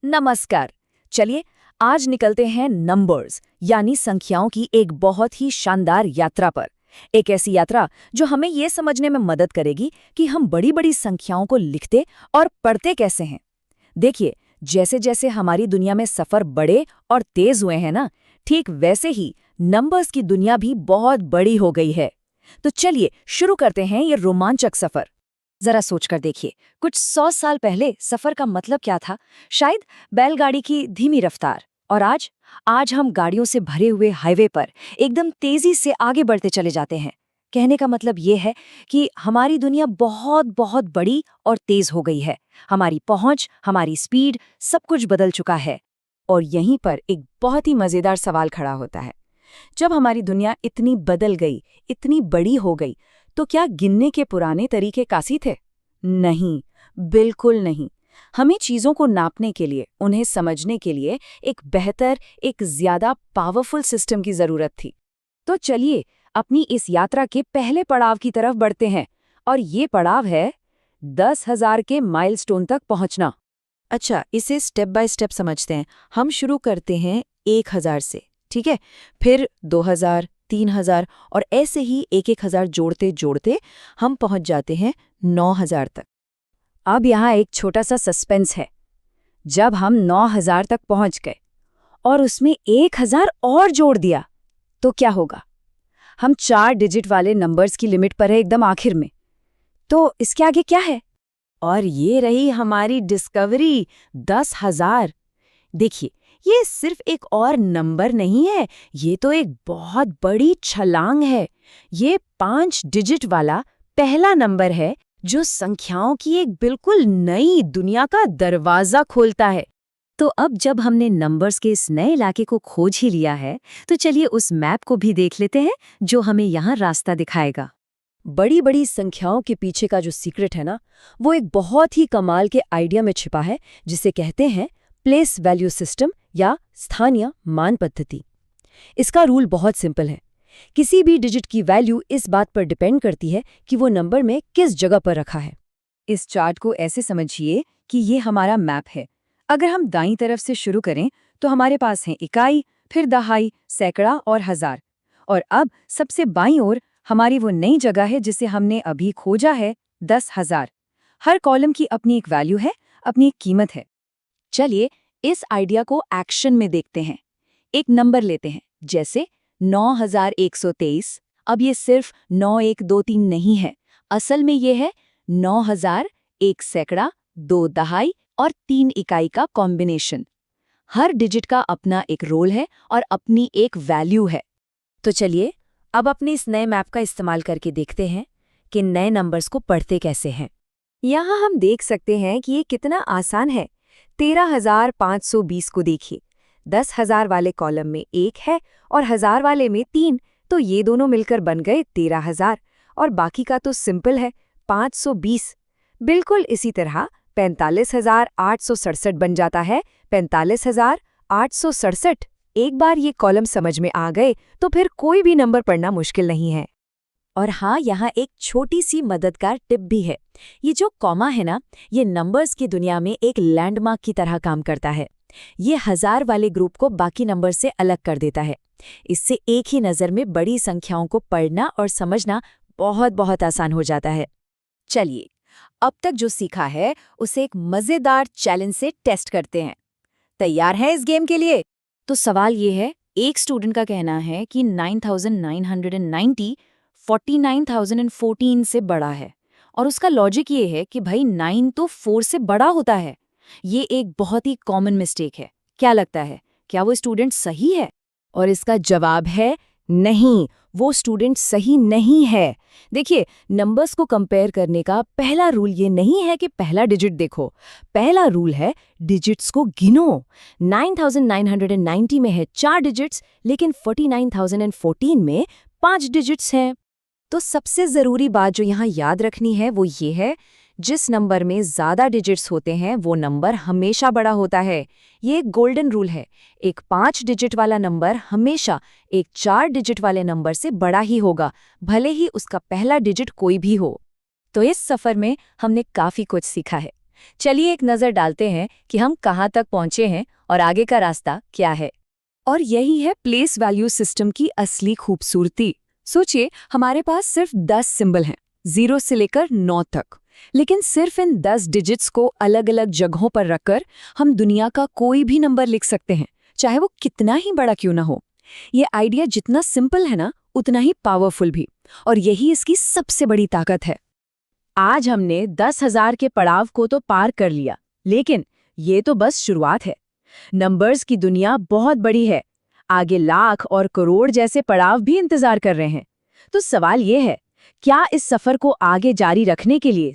नमस्कार। चलिए आज निकलते हैं नंबर्स यानी संख्याओं की एक बहुत ही शानदार यात्रा पर। एक ऐसी यात्रा जो हमें ये समझने में मदद करेगी कि हम बड़ी बड़ी संख्याओं को लिखते और पढ़ते कैसे हैं। देखिए, जैसे जैसे हमारी दुनिया में सफ़र बड़े और तेज हुए हैं ना, ठीक वैसे ही नंबर्स की दुनिया भी बहुत बड़ी हो गई है। तो चलिए शुरू करते हैं ये रोमांचक सफ़र। जरा सोचकर देखिए, कुछ 100 साल पहले सफर का मतलब क्या था? शायद बैलगाड़ी की धीमी रफ्तार। और आज हम गाड़ियों से भरे हुए हाईवे पर एकदम तेजी से आगे बढ़ते चले जाते हैं। कहने का मतलब ये है कि हमारी दुनिया बहुत बहुत बड़ी और तेज हो गई है। हमारी पहुंच, हमारी स्पीड, सब कुछ बदल चुका है। और यहीं पर एक बहुत ही मजेदार सवाल खड़ा होता है। जब हमारी दुनिया इतनी बदल गई, इतनी बड़ी हो गई, तो क्या गिनने के पुराने तरीके काफी थे? नहीं, बिल्कुल नहीं। हमें चीजों को नापने के लिए, उन्हें समझने के लिए एक बेहतर, एक ज्यादा पावरफुल सिस्टम की जरूरत थी। तो चलिए अपनी इस यात्रा के पहले पड़ाव की तरफ बढ़ते हैं। और ये पड़ाव है 10,000 के माइलस्टोन तक पहुंचना। अच्छा, इसे स्टेप बाय स्टेप समझते हैं। हम शुरू करते हैं 1,000 से, ठीक है? फिर 2,000, 3,000 और ऐसे ही एक हजार जोड़ते जोड़ते हम पहुंच जाते हैं 9,000 तक। अब यहाँ एक छोटा सा सस्पेंस है। जब हम 9,000 तक पहुंच गए और उसमें 1,000 और जोड़ दिया, तो क्या होगा? हम 4 डिजिट वाले नंबर्स की लिमिट पर है, एकदम आखिर में। तो इसके आगे क्या है? और ये रही हमारी डिस्कवरी, 10,000। देखिए, ये सिर्फ एक और नंबर नहीं है, ये तो एक बहुत बड़ी छलांग है। ये 5 डिजिट वाला पहला नंबर है जो संख्याओं की एक बिल्कुल नई दुनिया का दरवाजा खोलता है। तो अब जब हमने नंबर्स के इस नए इलाके को खोज ही लिया है, तो चलिए उस मैप को भी देख लेते हैं जो हमें यहाँ रास्ता दिखाएगा। बड़ी बड़ी संख्याओं के पीछे का जो सीक्रेट है ना, वो एक बहुत ही कमाल के आइडिया में छिपा है, जिसे कहते हैं प्लेस वैल्यू सिस्टम या स्थानीय मान पद्धति। इसका रूल बहुत सिंपल है। किसी भी डिजिट की वैल्यू इस बात पर डिपेंड करती है कि वो नंबर में किस जगह पर रखा है। इस चार्ट को ऐसे समझिए कि ये हमारा मैप है। अगर हम दाईं तरफ से शुरू करें तो हमारे पास हैं इकाई, फिर दहाई, सैकड़ा और हजार। और अब सबसे बाईं ओर हमारी वो नई जगह है जिसे हमने अभी खोजा है, 10,000। हर कॉलम की अपनी एक वैल्यू है, अपनी एक कीमत है। चलिए इस आइडिया को एक्शन में देखते हैं। एक नंबर लेते हैं, जैसे 9,123। अब ये सिर्फ 9123 नहीं है, असल में ये है 9,000, 1 सैकड़ा, 2 दहाई और 3 इकाई का कॉम्बिनेशन। हर डिजिट का अपना एक रोल है और अपनी एक वैल्यू है। तो चलिए अब अपने इस नए मैप का इस्तेमाल करके देखते हैं कि नए नंबर्स को पढ़ते कैसे हैं। यहाँ हम देख सकते हैं कि ये कितना आसान है। 13,520 को देखिए। 10,000 वाले कॉलम में 1 है और 1,000 वाले में 3, तो ये दोनों मिलकर बन गए 13,000। और बाकी का तो सिंपल है, 520। बिल्कुल इसी तरह 45,867 बन जाता है 45,867। एक बार ये कॉलम समझ में आ गए तो फिर कोई भी नंबर पढ़ना मुश्किल नहीं है। और हाँ, यहाँ एक छोटी सी मददगार टिप भी है। ये जो कॉमा है ना, ये नंबर्स की दुनिया में एक लैंडमार्क की तरह काम करता है। ये 1,000 वाले ग्रुप को बाकी नंबर से अलग कर देता है। इससे एक ही नज़र में बड़ी संख्याओं को पढ़ना और समझना बहुत बहुत आसान हो जाता है। चलिए अब तक जो सीखा है उसे एक मज़ेदार चैलेंज से टेस्ट करते हैं। तैयार हैं इस गेम के लिए? तो सवाल ये है, एक स्टूडेंट का कहना है कि 9,990 49,014 से बड़ा है। और उसका लॉजिक ये है कि भाई 9 तो 4 से बड़ा होता है। ये एक बहुत ही कॉमन मिस्टेक है। क्या लगता है, क्या वो स्टूडेंट सही है? और इसका जवाब है नहीं, वो स्टूडेंट सही नहीं है। देखिए, नंबर्स को कंपेयर करने का पहला रूल ये नहीं है कि पहला डिजिट देखो। पहला रूल है डिजिट्स को गिनो। 9,990 में है 4 डिजिट्स, लेकिन 49,014 में 5 डिजिट्स हैं। तो सबसे ज़रूरी बात जो यहाँ याद रखनी है वो ये है, जिस नंबर में ज़्यादा डिजिट्स होते हैं वो नंबर हमेशा बड़ा होता है। ये एक गोल्डन रूल है। एक 5 डिजिट वाला नंबर हमेशा एक 4 डिजिट वाले नंबर से बड़ा ही होगा, भले ही उसका पहला डिजिट कोई भी हो। तो इस सफ़र में हमने काफ़ी कुछ सीखा है। चलिए एक नज़र डालते हैं कि हम कहाँ तक पहुँचे हैं और आगे का रास्ता क्या है। और यही है प्लेस वैल्यू सिस्टम की असली खूबसूरती। सोचिए, हमारे पास सिर्फ 10 सिंबल हैं, 0 से लेकर 9 तक। लेकिन सिर्फ इन 10 डिजिट्स को अलग अलग जगहों पर रखकर हम दुनिया का कोई भी नंबर लिख सकते हैं, चाहे वो कितना ही बड़ा क्यों ना हो। ये आइडिया जितना सिंपल है ना, उतना ही पावरफुल भी। और यही इसकी सबसे बड़ी ताकत है। आज हमने 10,000 के पड़ाव को तो पार कर लिया, लेकिन ये तो बस शुरुआत है। नंबर्स की दुनिया बहुत बड़ी है। आगे लाख और करोड़ जैसे पड़ाव भी इंतजार कर रहे हैं। तो सवाल ये है, क्या इस सफर को आगे जारी रखने के लिए